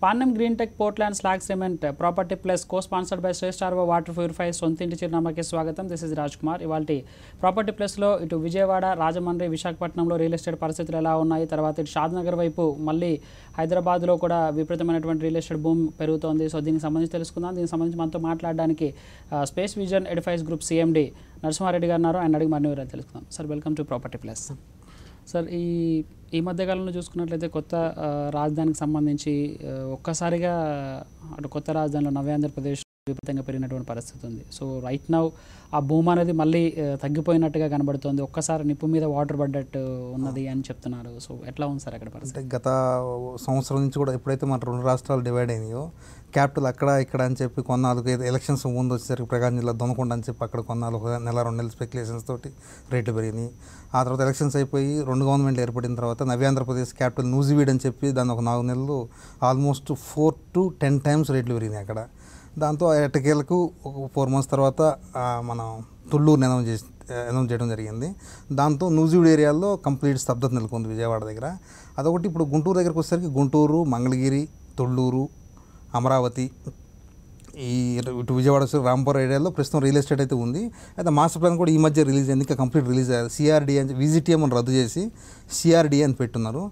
పాన్నం green tech Portland slag cement property plus co sponsored by Shreshta RO water purify సొంతింటి చిరునామాకి స్వాగతం. This is Raj Kumar. ఇవాళ property ప్లస్లో ఇటు విజయవాడ, రాజమండ్రి, విశాఖపట్నంలో రియల్ ఎస్టేట్ పరిస్థితులు ఎలా ఉన్నాయి, తర్వాత ఇటు షాద్నగర్ వైపు మళ్ళీ హైదరాబాద్లో కూడా విపరీతమైనటువంటి రియల్ ఎస్టేట్ భూమి పెరుగుతోంది. సో దీనికి సంబంధించి తెలుసుకుందాం. దీనికి సంబంధించి మనతో మాట్లాడడానికి space vision edifice group CMD Narasimha Reddy గారు ఉన్నారు. ఆయన అడిగి మరిన్ని వివరాలు తెలుసుకుందాం. Sir, welcome to property plus. Sir, ఈ మధ్యకాలంలో చూసుకున్నట్లయితే కొత్త రాజధానికి సంబంధించి ఒక్కసారిగా అటు కొత్త రాజధానిలో నవ్య ఆంధ్రప్రదేశ్ విపరీతంగా పెరిగినటువంటి పరిస్థితి ఉంది. సో రైట్ నౌ ఆ భూమి అనేది మళ్ళీ తగ్గిపోయినట్టుగా కనబడుతుంది. ఒక్కసారి నిప్పు మీద వాటర్ పడ్డట్టు ఉన్నది అని చెప్తున్నారు. సో ఎట్లా ఉంది సార్ అక్కడ పరిస్థితి? గత సంవత్సరం నుంచి కూడా ఎప్పుడైతే మన రెండు రాష్ట్రాలు డివైడ్ అయినాయో, క్యాపిటల్ అక్కడ ఇక్కడ అని చెప్పి కొన్నాళ్ళకి ఎలక్షన్స్ ముందు వచ్చేసరికి ప్రకాశం జిల్లా దొనకొండ అని చెప్పి అక్కడ కొన్నాళ్ళు నెల 2 నెలల స్పెక్యులేషన్స్ తోటి రేట్లు పెరిగినాయి. ఆ తర్వాత ఎలక్షన్స్ అయిపోయి 2 గవర్నమెంట్లు ఏర్పడిన తర్వాత నవ్య ఆంధ్రప్రదేశ్ క్యాపిటల్ నూజివీడ్ అని చెప్పి దాన్ని ఒక 4 నెలలు ఆల్మోస్ట్ 4 to 10 times రేట్లు పెరిగినాయి అక్కడ. దాంతో ఎట్టకేలకు ఒక 4 months తర్వాత మనం తుళ్ళూరుని అనౌన్స్ చేయడం జరిగింది. దాంతో నూజివీడ్ ఏరియాలో కంప్లీట్ స్తబ్దత నెలకొంది విజయవాడ దగ్గర. అదొకటి. ఇప్పుడు గుంటూరు దగ్గరకు వచ్చేసరికి గుంటూరు, మంగళగిరి, తుళ్ళూరు, అమరావతి, ఇటు విజయవాడ రాంపురం ఏరియాలో ప్రస్తుతం రియల్ ఎస్టేట్ అయితే ఉంది. అయితే మాస్టర్ ప్లాన్ కూడా ఈ మధ్య రిలీజ్ అయింది, ఇంకా కంప్లీట్ రిలీజ్ అయ్యారు. సిఆర్డీ అని విజిటిఎం అని రద్దు చేసి సిఆర్డీ అని పెట్టున్నారు.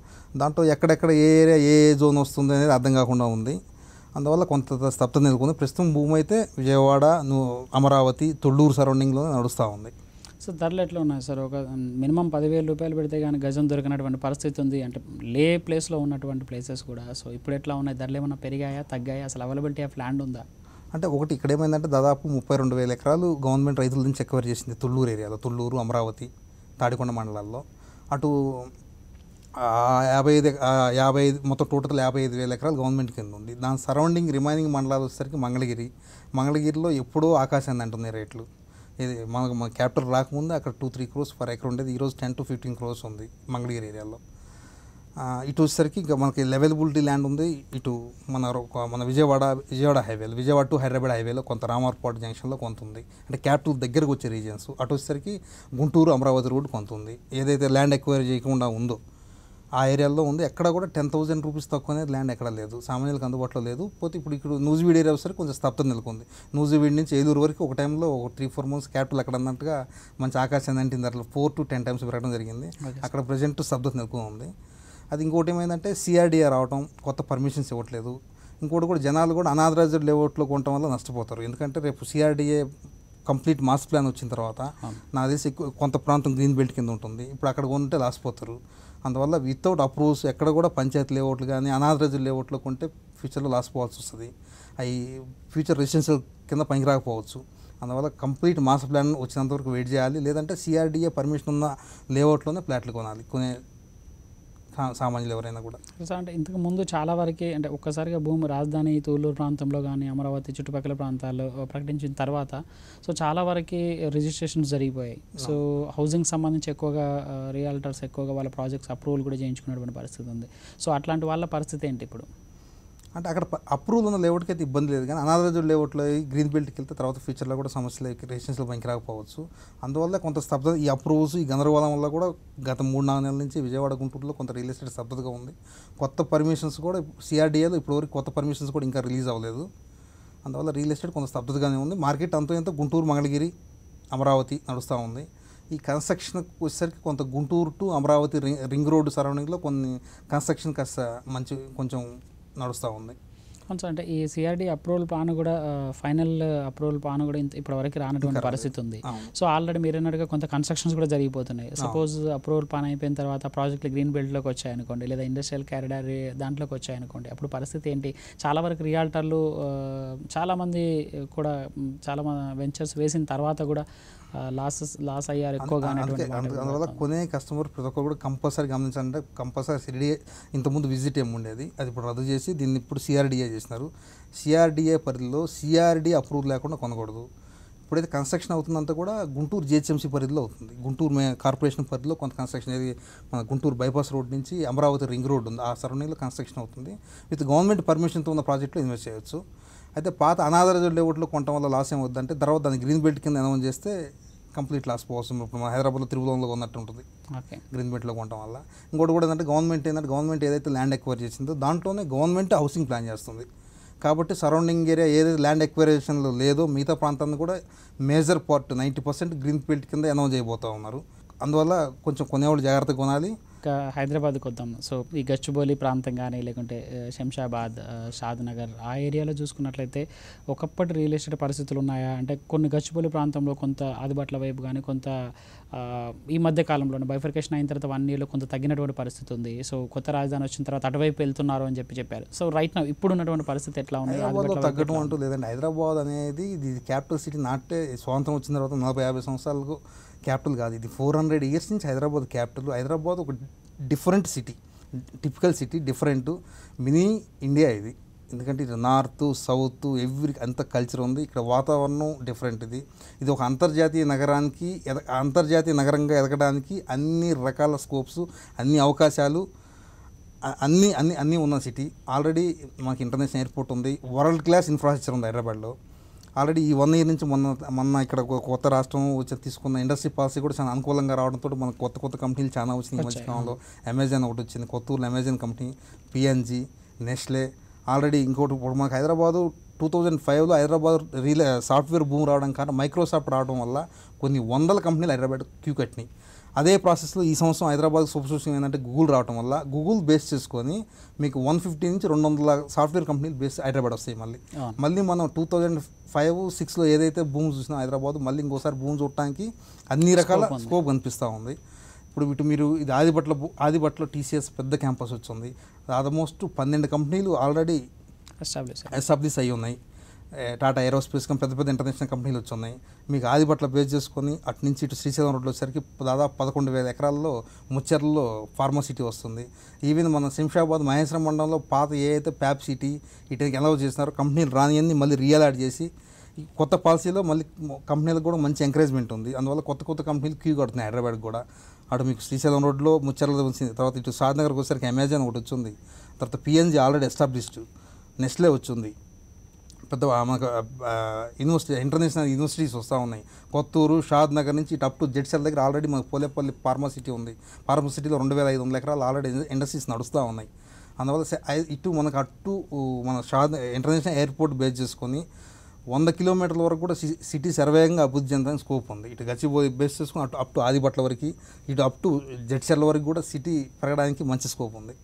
దాంట్లో ఎక్కడెక్కడ ఏ ఏరియా ఏ జోన్ వస్తుంది అనేది అర్థం కాకుండా ఉంది. అందువల్ల కొంత స్తబ్దత నెలకొంది. ప్రస్తుతం భూమి అయితే విజయవాడ, అమరావతి, తుళ్ళూరు సరౌండింగ్లో నడుస్తూ ఉంది. సో ధరలు ఎట్లా ఉన్నాయి సార్? ఒక మినిమం 10,000 రూపాయలు పెడితే కానీ గజం దొరికినటువంటి పరిస్థితి ఉంది. అంటే లే ప్లేస్లో ఉన్నటువంటి ప్లేసెస్ కూడా. సో ఇప్పుడు ఎట్లా ఉన్నాయి? ధరలు ఏమైనా పెరిగాయా, తగ్గాయా? అసలు అవైలబిలిటీ ఆఫ్ ల్యాండ్ ఉందా? అంటే ఒకటి ఇక్కడ ఏమైందంటే దాదాపు 32,000 ఎకరాలు గవర్నమెంట్ రైతుల నుంచి ఎక్వైర్ చేసింది తుళ్ళూరు ఏరియాలో, తుళ్ళూరు, అమరావతి, తాడికొండ మండలాల్లో. అటు 55 మొత్తం టోటల్ 55,000 ఎకరాలు గవర్నమెంట్ కింద ఉంది. దాని సరౌండింగ్ రిమైనింగ్ మండలాలు వచ్చేసరికి మంగళగిరిలో ఎప్పుడో ఆకాశాన్ని అంటున్నాయి రేట్లు. ఇది మన క్యాపిటల్ రాకముందు అక్కడ 2-3 crores పర్ ఎకర్ ఉండేది. ఈరోజు 10 to 15 crores ఉంది మంగళగిరి ఏరియాలో. ఇటు వచ్చేసరికి ఇంకా మనకి అవైలబిలిటీ ల్యాండ్ ఉంది. ఇటు మన విజయవాడ హైవేలో, విజయవాడ టు హైదరాబాద్ హైవేలో కొంత రామర్పాడు జంక్షన్లో కొంత ఉంది. అంటే క్యాపిటల్ దగ్గరకు వచ్చే రీజియన్స్. అటు వచ్చేసరికి గుంటూరు, అమరావతి రోడ్ కొంత ఉంది. ఏదైతే ల్యాండ్ ఎక్వైర్ చేయకుండా ఉందో ఆ ఏరియాలో ఉంది. ఎక్కడ కూడా 10,000 రూపీస్ తక్కువ అనేది ల్యాండ్ ఎక్కడ లేదు, సామాన్యులకు అందుబాటులో లేదు. పోతే ఇప్పుడు నూజివీడ్ ఏరియా వచ్చేసరికి కొంచెం స్తబ్దత నెలకొంది. నూజివీడ్ నుంచి ఏలూరు వరకు ఒక టైంలో 3-4 months క్యాపిటల్ అక్కడ అన్నట్టుగా మంచి ఆకాశాన్ని అంటింది. అట్లా 4 to 10 times పెరగడం జరిగింది. అక్కడ ప్రజెంట్ స్తబ్దత నెలకొని ఉంది. అది ఇంకోటి ఏమైందంటే సిఆర్డీఏ రావడం, కొత్త పర్మిషన్స్ ఇవ్వట్లేదు. ఇంకోటి కూడా జనాలు కూడా అనాథరైజ్డ్ లేఅవుట్లో కొనడం వల్ల నష్టపోతారు. ఎందుకంటే రేపు సిఆర్డీఏ కంప్లీట్ మాస్టర్ ప్లాన్ వచ్చిన తర్వాత నాకు తెలిసి కొంత ప్రాంతం గ్రీన్ బెల్ట్ కింద ఉంటుంది. ఇప్పుడు అక్కడ కొంటే లాసిపోతారు. అందువల్ల వితౌట్ అప్రూవ్స్ ఎక్కడ కూడా పంచాయతీ లేఅవుట్లు కానీ అనాథరైజ్డ్ లేఅవుట్లో కొంటే ఫ్యూచర్లో లాసిపోవాల్సి వస్తుంది. అవి ఫ్యూచర్ రెసిడెన్షియల్ కింద పనికి రాకపోవచ్చు. అందువల్ల కంప్లీట్ మాస్టర్ ప్లాన్ వచ్చినంతవరకు వెయిట్ చేయాలి. లేదంటే సిఆర్డీఏ పర్మిషన్ ఉన్న లేఅవుట్లోనే ఫ్లాట్లు కొనే సామాన్యులు ఎవరైనా కూడా. అంటే ఇంతకు ముందు చాలా వరకు అంటే ఒక్కసారిగా భూమి రాజధాని తూలూరు ప్రాంతంలో కానీ అమరావతి చుట్టుపక్కల ప్రాంతాల్లో ప్రకటించిన తర్వాత సో చాలా వరకు రిజిస్ట్రేషన్స్ జరిగిపోయాయి. సో హౌసింగ్ సంబంధించి ఎక్కువగా రియాల్టర్స్ ఎక్కువగా వాళ్ళ ప్రాజెక్ట్స్ అప్రూవల్ కూడా చేయించుకునేటువంటి పరిస్థితి ఉంది. సో అట్లాంటి వాళ్ళ పరిస్థితి ఏంటి ఇప్పుడు? అంటే అక్కడ అప్రూవల్ ఉన్న లేఅవుట్కి అయితే ఇబ్బంది లేదు, కానీ అనాథరైజ్డ్ లేఅవుట్లో గ్రీన్ బెల్ట్కి వెళ్తే తర్వాత ఫ్యూచర్లో కూడా సమస్యలు రెసిడెన్షియల్ పనికి రాకపోవచ్చు. అందువల్ల కొంత స్తబ్దత, ఈ అప్రూవల్స్, ఈ గందరగోళం వల్ల కూడా గత 3-4 నెలల నుంచి విజయవాడ, గుంటూరులో కొంత రియల్ ఎస్టేట్ స్తబ్దతగా ఉంది. కొత్త పర్మిషన్స్ కూడా సిఆర్డీఏలో ఇప్పటివరకు కొత్త పర్మిషన్స్ కూడా ఇంకా రిలీజ్ అవ్వలేదు. అందువల్ల రియల్ ఎస్టేట్ కొంత స్తబ్దతగానే ఉంది. మార్కెట్ అంతో ఎంతో గుంటూరు, మంగళగిరి, అమరావతి నడుస్తూ ఉంది. ఈ కన్స్ట్రక్షన్కి వచ్చేసరికి కొంత Guntur to Amaravati ring road సరౌండింగ్లో కొన్ని కన్స్ట్రక్షన్ కాస్త కొంచెం నడుస్తూ ఉంది. కొంచెం అంటే ఈ సిఆర్డీ అప్రూవల్ ప్లాన్ కూడా ఫైనల్ అప్రూవల్ ప్లాన్ కూడా ఇప్పటివరకు రానటువంటి పరిస్థితి ఉంది. సో ఆల్రెడీ మీరు అన్నట్టుగా కొంత కన్స్ట్రక్షన్స్ కూడా జరిగిపోతున్నాయి. సపోజ్ అప్రూవల్ ప్లాన్ అయిపోయిన తర్వాత ప్రాజెక్టులు గ్రీన్ బెల్ట్లోకి వచ్చాయనుకోండి, లేదా ఇండస్ట్రియల్ క్యారిడార్ దాంట్లోకి వచ్చాయనుకోండి, అప్పుడు పరిస్థితి ఏంటి? చాలా వరకు రియాల్టర్లు చాలామంది కూడా చాలా వెంచర్స్ వేసిన తర్వాత కూడా లాస్ అయ్యారు ఎక్కువగా. అందువల్ల కొనే కస్టమర్ ప్రతి ఒక్కరు కూడా కంపల్సరీ గమనించాలంటే కంపల్సరీ సిడిఏ ఇంతకుముందు విజిట్ ఏమి ఉండేది, అది ఇప్పుడు రద్దు చేసి దీన్ని ఇప్పుడు సిఆర్డీఏ చేసినారు. సిఆర్డీఏ పరిధిలో సిఆర్డీ అప్రూవల్ లేకుండా కొనకూడదు. ఇప్పుడైతే కన్స్ట్రక్షన్ అవుతుందంతా కూడా గుంటూరు జిహెచ్ఎంసీ పరిధిలో అవుతుంది. గుంటూరు కార్పొరేషన్ పరిధిలో కొంత కన్స్ట్రక్షన్, ఏది మన గుంటూరు బైపాస్ రోడ్ నుంచి అమరావతి రింగ్ రోడ్ ఉంది, ఆ సరౌండింగ్లో కన్స్ట్రక్షన్ అవుతుంది. విత్ గవర్నమెంట్ పర్మిషన్తో ఉన్న ప్రాజెక్టులో ఇన్వెస్ట్ చేయవచ్చు. అయితే పాత అనాథరైజ్డ్ లేఅవుట్లో కొనడం వల్ల లాస్ ఏమవుతుందంటే తర్వాత దాన్ని గ్రీన్ బెల్ట్ కింద అనౌన్స్ చేస్తే కంప్లీట్ లాస్ పోవచ్చు. ఇప్పుడు మన హైదరాబాద్లో త్రిభువనంలో ఉన్నట్టు ఉంటుంది ఓకే. గ్రీన్బెల్ట్లో కొనడం వల్ల. ఇంకోటి కూడా ఏంటంటే గవర్నమెంట్ ఏదైతే ల్యాండ్ ఎక్వైర్ చేసిందో దాంట్లోనే గవర్నమెంట్ హౌసింగ్ ప్లాన్ చేస్తుంది. కాబట్టి సరౌండింగ్ ఏరియా ఏదైతే ల్యాండ్ ఎక్వైరేషన్లో లేదో మిగతా ప్రాంతాన్ని కూడా మేజర్ పార్ట్ 90% గ్రీన్ బెల్ట్ కింద అనౌన్స్ చేయబోతూ ఉన్నారు. అందువల్ల కొంచెం కొనేవాళ్ళు జాగ్రత్తగా కొనాలి. ఇంకా హైదరాబాద్కి వద్దాం. సో ఈ గచ్చిబౌలి ప్రాంతం కానీ లేకుంటే శంషాబాద్, షాద్నగర్ ఆ ఏరియాలో చూసుకున్నట్లయితే ఒకప్పటి రియల్ ఎస్టేట్ పరిస్థితులు ఉన్నాయా అంటే కొన్ని గచ్చిబౌలి ప్రాంతంలో కొంత ఆదిబట్ల వైపు కానీ కొంత ఈ మధ్య కాలంలోనే బైఫర్కేషన్ అయిన తర్వాత 1 yearలో కొంత తగ్గినటువంటి పరిస్థితి ఉంది. సో కొత్త రాజధాని వచ్చిన తర్వాత అటువైపు వెళ్తున్నారు అని చెప్పారు. సో రైట్ నా ఇప్పుడు ఉన్నటువంటి పరిస్థితి ఎట్లా ఉంది? హైదరాబాద్లో తగ్గడం అంటూ లేదండి. హైదరాబాద్ అనేది ఇది క్యాపిటల్ సిటీ నాటే స్వాతంత్రం వచ్చిన తర్వాత 40-50 సంవత్సరాలకు క్యాపిటల్ కాదు. ఇది 400 years నుంచి హైదరాబాద్ క్యాపిటల్. హైదరాబాద్ ఒక different city, typical city, different mini India ఇది. ఎందుకంటే ఇది నార్త్ సౌత్ అంత కల్చర్ ఉంది. ఇక్కడ వాతావరణం డిఫరెంట్. ఇది ఒక అంతర్జాతీయ నగరంగా ఎదగడానికి అన్ని రకాల స్కోప్స్, అన్ని అవకాశాలు, అన్నీ ఉన్న సిటీ. ఆల్రెడీ మనకి ఇంటర్నేషనల్ ఎయిర్పోర్ట్ ఉంది. వరల్డ్ క్లాస్ ఇన్ఫ్రాస్ట్రక్చర్ ఉంది హైదరాబాద్లో. ఆల్రెడీ ఈ 1 year నుంచి మొన్న ఇక్కడ కొత్త రాష్ట్రం వచ్చి తీసుకున్న ఇండస్ట్రీ పాలసీ కూడా చాలా అనుకూలంగా రావడంతో మనకు కొత్త కంపెనీలు చాలా వచ్చినాయి ఈ మధ్యకాలంలో. అమెజాన్ ఒకటి వచ్చింది, కొత్తూరులో Amazon company, PNG, Nestle. Already ఇంకోటి ఇప్పుడు మనకు హైదరాబాదు 2005లో హైదరాబాద్ సాఫ్ట్వేర్ భూమి రావడం కారణం మైక్రోసాఫ్ట్ రావడం వల్ల కొన్ని వందల కంపెనీలు హైదరాబాద్ క్యూ కట్టినాయి. అదే ప్రాసెస్లో ఈ సంవత్సరం హైదరాబాద్ సబ్స్టిట్యూషన్ ఏంటంటే గూగుల్ రావడం వల్ల గూగుల్ బేస్ చేసుకొని మీకు 150 నుంచి 200 సాఫ్ట్వేర్ కంపెనీలు బేస్ హైదరాబాద్ వస్తాయి. మళ్ళీ మనం 2005-06లో ఏదైతే భూమి చూసినా హైదరాబాద్ మళ్ళీ ఇంకోసారి భూమి చూడటానికి అన్ని రకాల స్కోప్ కనిపిస్తూ ఉంది. ఇప్పుడు మీరు ఇది ఆదిబట్లో టీసీఎస్ పెద్ద క్యాంపస్ వచ్చింది. ఆల్మోస్ట్ 12 కంపెనీలు ఆల్రెడీ ఎస్టాబ్లిష్ అయ్యి ఉన్నాయి. టాటా ఏరోస్పేస్ పెద్ద ఇంటర్నేషనల్ కంపెనీలు వచ్చున్నాయి. మీకు ఆదిబట్ల బేస్ చేసుకొని అటు నుంచి ఇటు శ్రీశైలం రోడ్లో వచ్చేసరికి దాదాపు 11,000 ఎకరాల్లో ముచ్చర్లలో ఫార్మసిటీ వస్తుంది. ఈవెన్ మన శంషాబాద్ మహేశ్వరం మండలంలో పాత ఏదైతే ప్యాప్ సిటీ ఇటుకి ఎలా చేసినారో కంపెనీలు రానియన్ని మళ్ళీ రియల్ చేసి కొత్త పాలసీలో మళ్ళీ కంపెనీలకు కూడా మంచి ఎంకరేజ్మెంట్ ఉంది. అందువల్ల కొత్త కంపెనీలు క్యూ కడుతున్నాయి హైదరాబాద్ కూడా. అటు మీకు శ్రీశైలం రోడ్లో ముచ్చర్లలో వచ్చింది. తర్వాత ఇటు షాద్నగర్కి వచ్చేసరికి అమెజాన్ ఒకటి వచ్చింది. తర్వాత పిఎన్జీ ఆల్రెడీ ఎస్టాబ్లిష్డ్, నెస్లే వచ్చింది. పెద్ద మనకు ఇంటర్నేషనల్ యూనివర్సిటీస్ వస్తూ ఉన్నాయి. కొత్తూరు, షాద్నగర్ నుంచి ఇటు అప్ టు జెడ్సెల్ దగ్గర ఆల్రెడీ మనకు పోలేపల్లి ఫార్మసిటీ ఉంది. ఫార్మసిటీలో 2,500 ఎకరాలు ఆల్రెడీ ఇండస్ట్రీస్ నడుస్తూ ఉన్నాయి. అందువల్ల ఇటు మనకు మన ఇంటర్నేషనల్ ఎయిర్పోర్ట్ బేస్ చేసుకొని 100 కిలోమీటర్ల వరకు కూడా సిటీ సర్వేగంగా అభివృద్ధి చెందడానికి స్కోప్ ఉంది. ఇటు గచ్చిబౌలి బేస్ చేసుకుని అప్ టు ఆదిబట్ల వరకు, ఇటు అప్ టు జెడ్సెల్ వరకు కూడా సిటీ పెరగడానికి మంచి స్కోప్ ఉంది.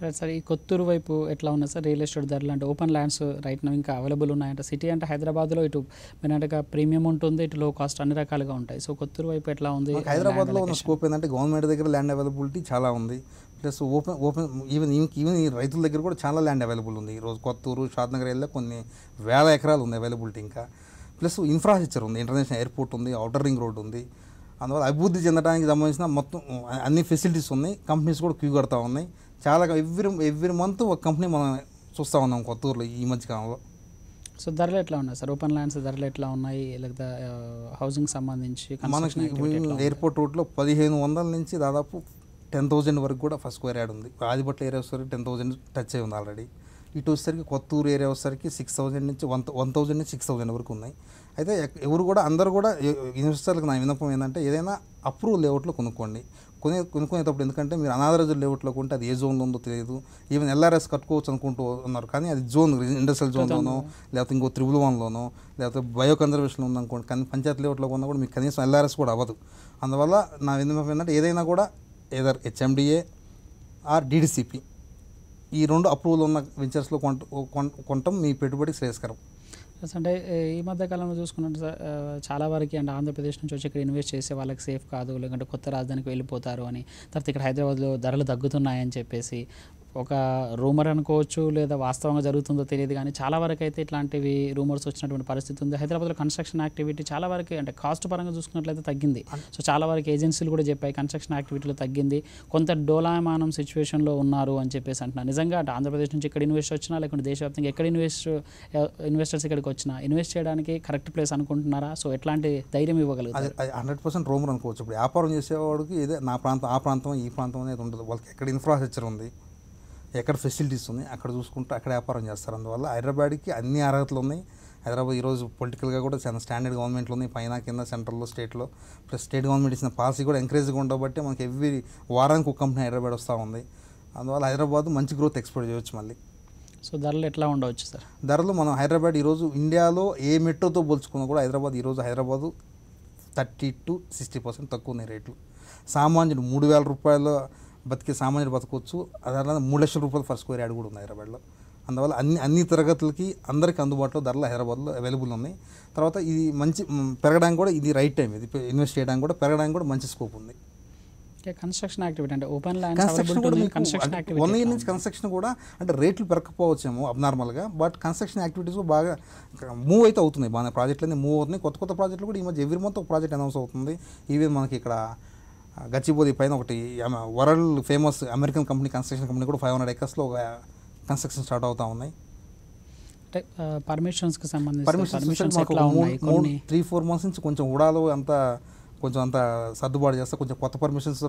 Right sir. ఈ కొత్తూరు వైపు ఎట్లా ఉన్నాయి సార్ రియల్ ఎస్టేట్ ధరలు? అంటే ఓపెన్ ల్యాండ్స్ రైట్ నా ఇంకా అవైలబుల్ ఉన్నాయంటే సిటీ అంటే హైదరాబాద్లో ఇటు మీరంటే ప్రీమియం ఉంటుంది, ఇటు లో కాస్ట్ అన్ని రకాలుగా ఉంటాయి. సో కొత్తూరు వైపు ఎట్లా ఉంది? హైదరాబాద్లో ఉన్న స్కోప్ ఏంటంటే గవర్నమెంట్ దగ్గర ల్యాండ్ అవైలబిలిటీ చాలా ఉంది. ప్లస్ ఓపెన్ ఈవెన్ ఈ రైతుల దగ్గర కూడా చాలా ల్యాండ్ అవైలబుల్ ఉంది. ఈరోజు కొత్తూరు, షాద్నగర్ వెళ్ళే కొన్ని వేల ఎకరాలు ఉంది అవైలబిలిటీ. ఇంకా ప్లస్ ఇన్ఫ్రాస్ట్రక్చర్ ఉంది, ఇంటర్నేషనల్ ఎయిర్పోర్ట్ ఉంది, ఔటర్ రింగ్ రోడ్ ఉంది. అందువల్ల అభివృద్ధి చెందడానికి సంబంధించిన మొత్తం అన్ని ఫెసిలిటీస్ ఉన్నాయి. కంపెనీస్ కూడా క్యూ కడతా ఉన్నాయి. చాలా ఎవ్రీ మంత్ ఒక కంపెనీ మనం చూస్తూ ఉన్నాం కొత్తూరులో ఈ మధ్యకాలంలో. సో ధరలు ఎట్లా ఉన్నాయి సార్? ఓపెన్ ల్యాండ్స్ ధరలు ఎట్లా ఉన్నాయి? లేకపోతే హౌసింగ్ సంబంధించి మనకి ఎయిర్పోర్ట్ రోడ్లో 1,500 నుంచి దాదాపు 10,000 వరకు కూడా ఫస్ట్ స్క్వేర్ యార్డ్ ఉంది. ఆదిబట్ల ఏరియా వచ్చేసరికి 10,000 టచ్ అయి ఉంది ఆల్రెడీ. ఇటు వచ్చేసరికి కొత్తూరు ఏరియా వచ్చేసరికి 6,000 నుంచి 1,000 నుంచి 6,000 వరకు ఉన్నాయి. అయితే అందరూ కూడా ఇన్వెస్టర్లకు నా విన్నపం ఏంటంటే ఏదైనా అప్రూవల్ లేఅవుట్లో కొనుక్కునేటప్పుడు, ఎందుకంటే మీరు అనాథరైజ్డ్ లేఅవుట్లో కొంటే అది ఏ జోన్లో ఉందో తెలియదు. ఈవెన్ ఎల్ఆర్ఎస్ కట్టుకోవచ్చు అనుకుంటూ ఉన్నారు, కానీ అది ఇండస్ట్రియల్ జోన్లోనో లేకపోతే ఇంకో త్రిభువనంలోనో లేకపోతే బయో కన్జర్వేషన్లో ఉందనుకోండి. కానీ పంచాయతీ లేఅవుట్లో కొన్నా కూడా మీకు కనీసం ఎల్ఆర్ఎస్ కూడా అవ్వదు. అందువల్ల నా విన్నపం ఏంటంటే ఏదైనా కూడా ఏదర్ హెచ్ఎండిఏ ఆర్ డిడిసిపి ఈ 2 అప్రూవల్ ఉన్న వెంచర్స్లో కొనటం మీ పెట్టుబడికి శ్రేయస్కరం. అంటే ఈ మధ్య కాలంలో చూసుకున్నట్టు సార్ చాలా వరకు అంటే ఆంధ్రప్రదేశ్ నుంచి వచ్చి ఇక్కడ ఇన్వెస్ట్ చేసే వాళ్ళకి సేఫ్ కాదు, లేకుంటే కొత్త రాజధానికి వెళ్ళిపోతారు అని, తర్వాత ఇక్కడ హైదరాబాద్లో ధరలు తగ్గుతున్నాయని చెప్పేసి ఒక రూమర్ అనుకోవచ్చు, లేదా వాస్తవంగా జరుగుతుందో తెలియదు, కానీ చాలా వరకు అయితే ఇట్లాంటివి రూమర్స్ వచ్చినటువంటి పరిస్థితి ఉంది. హైదరాబాద్లో కన్స్ట్రక్షన్ యాక్టివిటీ చాలా వరకు అంటే కాస్ట్ పరంగా చూసుకున్నట్లయితే తగ్గింది. సో చాలా వరకు ఏజెన్సీలు కూడా చెప్పాయి కన్స్ట్రక్షన్ యాక్టివిటీలో తగ్గింది, కొంత డోలాయమానం సిచ్యువేషన్లో ఉన్నారు అని చెప్పేసి అంటున్నారు. నిజంగా అంటే ఆంధ్రప్రదేశ్ నుంచి ఇక్కడ ఇన్వెస్ట్ వచ్చినా లేకుంటే దేశవ్యాప్తంగా ఎక్కడ ఇన్వెస్టర్స్ ఇక్కడికి వచ్చినా ఇన్వెస్ట్ చేయడానికి కరెక్ట్ ప్లేస్ అనుకుంటున్నారా? సో ఎట్లాంటి ధైర్యం ఇవ్వగలుగుతారు? 100% రూమర్ అనుకోవచ్చు. ఇప్పుడు వ్యాపారం చేసేవాడికి ఇదే నా ప్రాంతం, ఆ ప్రాంతం, ఈ ప్రాంతం అనేది ఉండదు. వాళ్ళకి ఎక్కడ ఇన్ఫ్రాస్ట్రక్చర్ ఉంది, ఎక్కడ ఫెసిలిటీస్ ఉన్నాయి, అక్కడ చూసుకుంటూ అక్కడ వ్యాపారం చేస్తారు. అందువల్ల హైదరాబాద్కి అన్ని అర్హతలు ఉన్నాయి. హైదరాబాద్ ఈరోజు పొలిటికల్గా కూడా చాలా స్టాండర్డ్ గవర్నమెంట్లు ఉన్నాయి, పైన కింద సెంట్రల్లో స్టేట్లో. ప్లస్ స్టేట్ గవర్నమెంట్ ఇచ్చిన పాలసీ కూడా ఎంకరేజ్గా ఉండబట్టి మనకి ఎవ్రీ వారానికి ఒక కంపెనీ హైదరాబాద్ వస్తూ ఉంది. అందువల్ల హైదరాబాద్ మంచి గ్రోత్ ఎక్స్పెక్ట్ చేయవచ్చు మళ్ళీ. సో ధరలు ఎట్లా ఉండవచ్చు సార్? ధరలు మనం హైదరాబాద్ ఈరోజు ఇండియాలో ఏ మెట్రోతో పోల్చుకున్నా కూడా హైదరాబాదు 30-60% తక్కువ ఉన్నాయి రేట్లు. సామాన్యుడు 3,000 రూపాయలు బతికే సామాన్యుడు బతకొచ్చు, అదే 3 లక్షల రూపాయలు ఫర్ స్క్వేర్ యార్డ్ కూడా ఉంది హైదరాబాద్లో. అందువల్ల అన్ని తరగతులకి అందరికీ అందుబాటులో ధరలు హైదరాబాద్లో అవైలబుల్ ఉన్నాయి. తర్వాత ఇది మంచి పెరగడానికి కూడా ఇది రైట్ టైం, ఇది ఇన్వెస్ట్ చేయడానికి కూడా పెరగడానికి కూడా మంచి స్కోప్ ఉంది. కన్స్ట్రక్షన్ యాక్టివిటీ అంటే ఓపెన్ ల్యాండ్ కన్స్ట్రక్షన్ కూడా 1 ఇయర్ నుంచి కన్స్ట్రక్షన్ కూడా అంటే రేట్లు పెరగకపోవచ్చేమో అబ్నార్మల్గా, బట్ కన్స్ట్రక్షన్ యాక్టివిటీస్ బాగా మూవ్ అయితే అవుతున్నాయి, బాగా ప్రాజెక్టులన్నీ మూవ్ అవుతున్నాయి. కొత్త ప్రాజెక్టులు కూడా ఈ మధ్య ఎవ్రీ మంత్ ఒక ప్రాజెక్ట్ అనౌన్స్ అవుతుంది. ఈవెన్ మనకి ఇక్కడ గచ్చిబౌలి పైన ఒకటి world famous American company construction company కూడా 500 acres ఒక కన్స్ట్రక్షన్ స్టార్ట్ అవుతూ ఉన్నాయి. అంటే పర్మిషన్స్కి సంబంధించి పర్మిషన్స్ మాకు 3-4 months నుంచి కొంచెం ఉడాలో అంత సర్దుబాటు చేస్తే కొంచెం కొత్త పర్మిషన్స్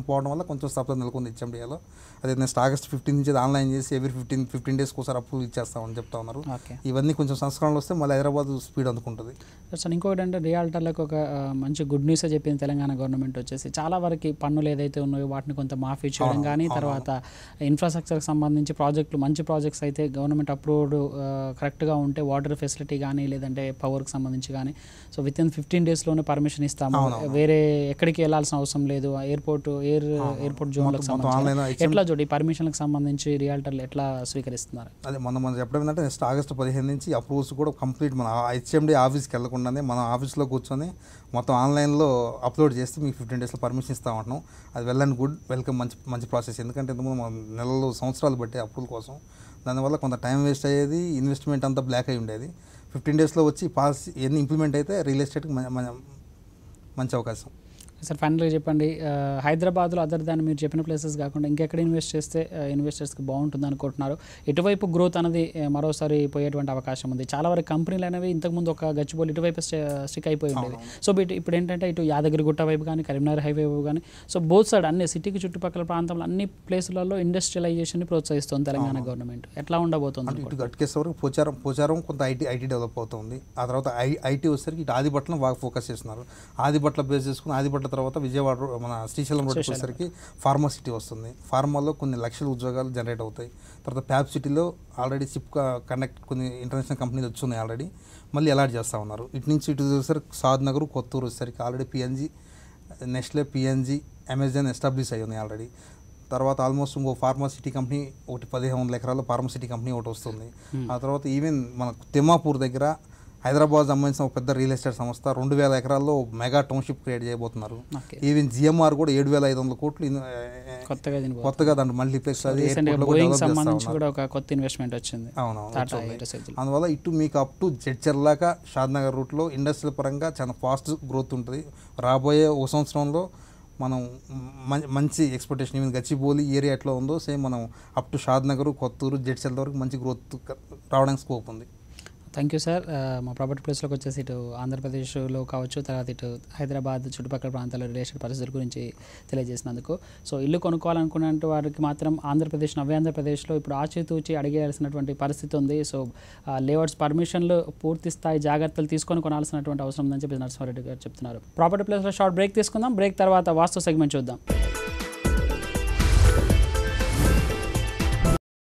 పోవడం వల్ల కొంచెం స్తబ్దత నెలకొంది హెచ్ఎండిఏలో. అదే నెక్స్ట్ August 15 నుంచి ఆన్లైన్ చేసి ఎవ్రీ 15 days ఒకసారి అప్రూవల్ ఇచ్చేస్తామని చెప్తా ఉన్నారు. ఇవన్నీ కొంచెం సంస్కరణలు వస్తే మళ్ళీ హైదరాబాద్ స్పీడ్ అందుకుంటుంది. సార్ ఇంకొకటి అంటే రియాల్టర్లకు ఒక మంచి గుడ్ న్యూస్ చెప్పింది తెలంగాణ గవర్నమెంట్ వచ్చేసి, చాలా వరకు పన్నులు ఏదైతే ఉన్నాయో వాటిని కొంత మాఫీ చేయడం కానీ, తర్వాత ఇన్ఫ్రాస్ట్రక్చర్కి సంబంధించి మంచి ప్రాజెక్ట్స్ అయితే గవర్నమెంట్ అప్రూవ్డ్ కరెక్ట్గా ఉంటే వాటర్ ఫెసిలిటీ కానీ లేదంటే పవర్కి సంబంధించి కానీ సో వితిన్ 15 daysలోనే పర్మిషన్ ఇస్తాము, వేరే ఎక్కడికి వెళ్ళాల్సిన అవసరం లేదు, ఎయిర్పోర్ట్ జోన్లకు సంబంధించి ఎట్లా చూడండి పర్మిషన్లకు సంబంధించి రియాల్టర్లు ఎట్లా స్వీకరిస్తున్నారు? అదే మనం చెప్పడం ఏంటంటే నెక్స్ట్ August 15 నుంచి అప్రూవ్స్ కూడా కంప్లీట్ మన హెచ్ఎండి ఆఫీస్కి వెళ్ళకుండానే మన ఆఫీస్లో కూర్చొని మొత్తం ఆన్లైన్లో అప్లోడ్ చేస్తే మీకు 15 daysలో పర్మిషన్ ఇస్తామంటున్నాం. అది వెల్ అండ్ గుడ్, వెల్కమ్, మంచి ప్రాసెస్. ఎందుకంటే ఇంతకుముందు మనం నెలలు సంవత్సరాలు బట్టే అప్రూవల్ కోసం, దానివల్ల కొంత టైం వేస్ట్ అయ్యేది, ఇన్వెస్ట్మెంట్ అంతా బ్లాక్ అయి ఉండేది. 15 daysలో వచ్చి పాలసీ ఎన్ని ఇంప్లిమెంట్ అయితే రియల్ ఎస్టేట్కి మంచి అవకాశం. సార్ ఫైనల్గా చెప్పండి, హైదరాబాద్లో అదర్ దాన్ మీరు చెప్పిన ప్లేసెస్ కాకుండా ఇంకెక్కడ ఇన్వెస్ట్ చేస్తే ఇన్వెస్టర్స్కి బాగుంటుంది అనుకుంటున్నారు? ఎటువైపు గ్రోత్ అనేది మరోసారి పోయేటువంటి అవకాశం ఉంది? చాలా వరకు కంపెనీలు అనేవి ఇంతకుముందు ఒక గచ్చిబౌలి ఇటువైపు స్టిక్ అయిపోయి ఉండేది. సో ఇప్పుడు ఏంటంటే ఇటు యాదగిరిగుట్ట వైపు కానీ కరీంనగర్ హైవే వైపు కానీ సో బోత్ సైడ్ అన్ని సిటీకి చుట్టుపక్కల ప్రాంతంలో అన్ని ప్లేసులలో ఇండస్ట్రియలైజేషన్ని ప్రోత్సహిస్తుంది తెలంగాణ గవర్నమెంట్. ఎట్లా ఉండబోతుంది? ఇటు గట్కేసే వరకు పోచారం కొంత ఐటీ డెవలప్ అవుతుంది. ఆ తర్వాత ఐటీ వచ్చేసరికి ఇటు ఆదిబట్లను బాగా ఫోకస్ చేస్తున్నారు. ఆదిబట్ల బేస్ చేసుకుని ఆదిబట్ల తర్వాత విజయవాడ మన శ్రీశైలం రోడ్కి వచ్చేసరికి ఫార్మా సిటీ వస్తుంది. ఫార్మాలో కొన్ని లక్షల ఉద్యోగాలు జనరేట్ అవుతాయి. తర్వాత ప్యాప్ సిటీలో ఆల్రెడీ కనెక్ట్ కొన్ని ఇంటర్నేషనల్ కంపెనీలు వచ్చున్నాయి, ఆల్రెడీ మళ్ళీ అలాట్ చేస్తూ ఉన్నారు. ఇటు నుంచి ఇటు వచ్చేసరికి సాద్నగర్, కొత్తూరు వచ్చేసరికి already PNG, Nestle, PNG, Amazon establish అయ్యి ఉన్నాయి ఆల్రెడీ. తర్వాత ఆల్మోస్ట్ ఇంకో ఫార్మాసిటీ కంపెనీ ఒకటి 1,500 ఎకరాల ఫార్మాసిటీ కంపెనీ ఒకటి వస్తుంది. ఆ తర్వాత ఈవెన్ మన తిమ్మాపూర్ దగ్గర హైదరాబాద్ సంబంధించిన ఒక పెద్ద రియల్ ఎస్టేట్ సంస్థ 2,000 ఎకరాల్లో మెగా టౌన్షిప్ క్రియేట్ చేయబోతున్నారు. ఈవెన్ జిఎంఆర్ కూడా 7,500 కోట్లు కొత్తగా దాంట్లో మల్టీప్లెక్స్ అందువల్ల ఇటు మీకు అప్ టు జడ్చర్లాగా షాద్నగర్ రూట్లో ఇండస్ట్రియల్ పరంగా చాలా ఫాస్ట్ గ్రోత్ ఉంటుంది. రాబోయే ఒక సంవత్సరంలో మనం మంచి ఎక్స్పెక్టేషన్. ఈవెన్ గచ్చిబౌలి ఏరియా ఎట్లా ఉందో సేమ్ మనం అప్ టు షాద్నగర్, కొత్తూరు, జడ్చర్ల వరకు మంచి గ్రోత్ రావడానికి స్కోప్ ఉంది. Thank you sir. మా ప్రాపర్టీ ప్లేస్లోకి వచ్చేసి ఇటు ఆంధ్రప్రదేశ్లో కావచ్చు, తర్వాత ఇటు హైదరాబాద్ చుట్టుపక్కల ప్రాంతాల రిలేటెడ్ పరిస్థితుల గురించి తెలియజేసినందుకు. సో ఇల్లు కొనుక్కోవాలనుకునే వారికి మాత్రం ఆంధ్రప్రదేశ్లో ఇప్పుడు ఆచితూచి అడిగేయాల్సినటువంటి పరిస్థితి ఉంది. సో లేఅవుట్స్ పర్మిషన్లు పూర్తి స్థాయి జాగ్రత్తలు తీసుకొని కొనాల్సినటువంటి అవసరం ఉందని చెప్పి నరసింహారెడ్డి గారు చెప్తున్నారు. ప్రాపర్టీ ప్లేస్లో షార్ట్ బ్రేక్ తీసుకుందాం. బ్రేక్ తర్వాత వాస్తు సెగ్మెంట్ చూద్దాం.